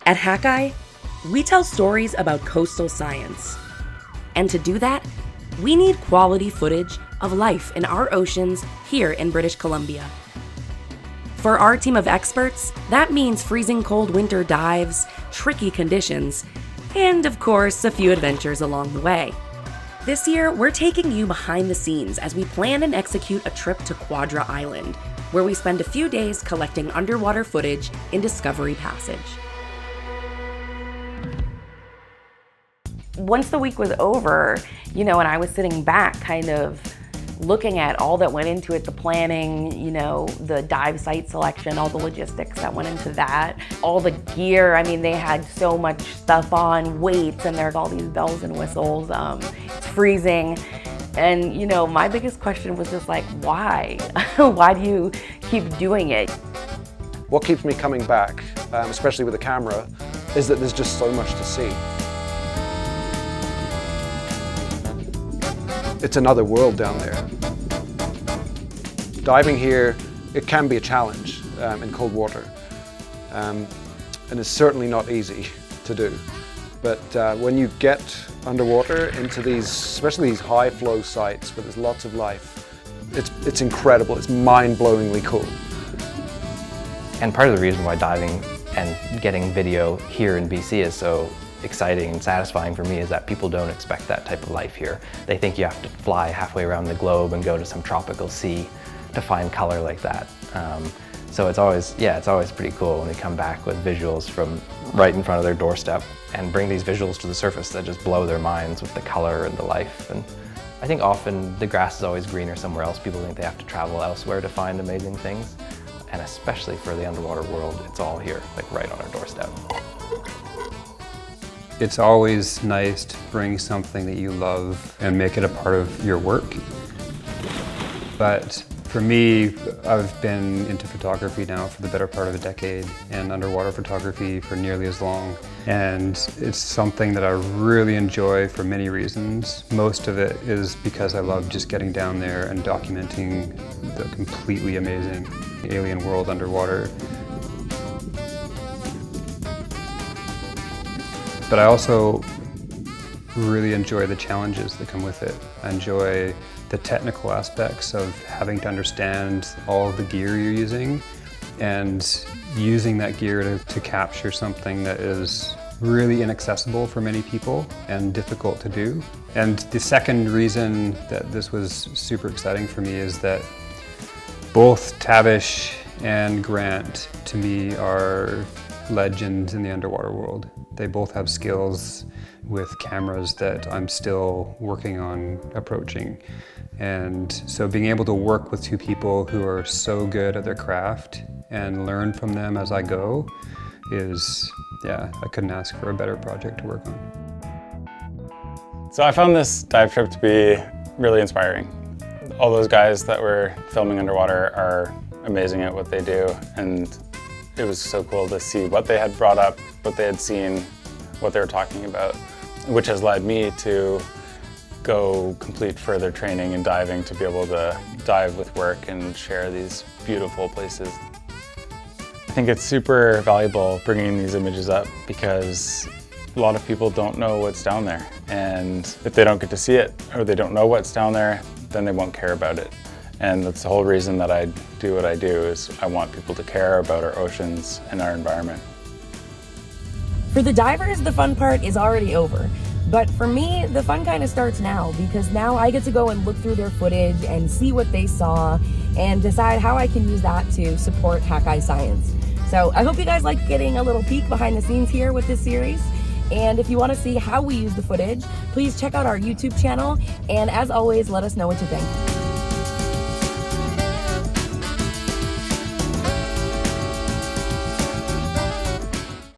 At Hakai, we tell stories about coastal science. And to do that, we need quality footage of life in our oceans here in British Columbia. For our team of experts, that means freezing cold winter dives, tricky conditions, and of course, a few adventures along the way. This year, we're taking you behind the scenes as we plan and execute a trip to Quadra Island, where we spend a few days collecting underwater footage in Discovery Passage. Once the week was over, and I was sitting back kind of looking at all that went into it, the planning, the dive site selection, all the logistics that went into that, all the gear. I mean, they had so much stuff on, weights, and there's all these bells and whistles. It's freezing. And, my biggest question was just like, why? Why do you keep doing it? What keeps me coming back, especially with a camera, is that there's just so much to see. It's another world down there. Diving here, it can be a challenge in cold water. And it's certainly not easy to do. But when you get underwater into these, especially these high flow sites where there's lots of life, it's incredible, it's mind-blowingly cool. And part of the reason why diving and getting video here in BC is so exciting and satisfying for me is that people don't expect that type of life here. They think you have to fly halfway around the globe and go to some tropical sea to find color like that. So it's always pretty cool when they come back with visuals from right in front of their doorstep and bring these visuals to the surface that just blow their minds with the color and the life. And I think often the grass is always greener somewhere else. People think they have to travel elsewhere to find amazing things. And especially for the underwater world, it's all here, like right on our doorstep. It's always nice to bring something that you love and make it a part of your work. But for me, I've been into photography now for the better part of a decade and underwater photography for nearly as long. And it's something that I really enjoy for many reasons. Most of it is because I love just getting down there and documenting the completely amazing alien world underwater. But I also really enjoy the challenges that come with it. I enjoy the technical aspects of having to understand all of the gear you're using and using that gear to capture something that is really inaccessible for many people and difficult to do. And the second reason that this was super exciting for me is that both Tavish and Grant, to me, are legends in the underwater world. They both have skills with cameras that I'm still working on approaching. And so being able to work with two people who are so good at their craft and learn from them as I go is, I couldn't ask for a better project to work on. So I found this dive trip to be really inspiring. All those guys that were filming underwater are amazing at what they do, and it was so cool to see what they had brought up, what they had seen, what they were talking about, which has led me to go complete further training in diving to be able to dive with work and share these beautiful places. I think it's super valuable bringing these images up because a lot of people don't know what's down there, and if they don't get to see it or they don't know what's down there, then they won't care about it. And that's the whole reason that I do what I do, is I want people to care about our oceans and our environment. For the divers, the fun part is already over. But for me, the fun kind of starts now, because now I get to go and look through their footage and see what they saw and decide how I can use that to support Hakai science. So I hope you guys like getting a little peek behind the scenes here with this series. And if you want to see how we use the footage, please check out our YouTube channel. And as always, let us know what you think.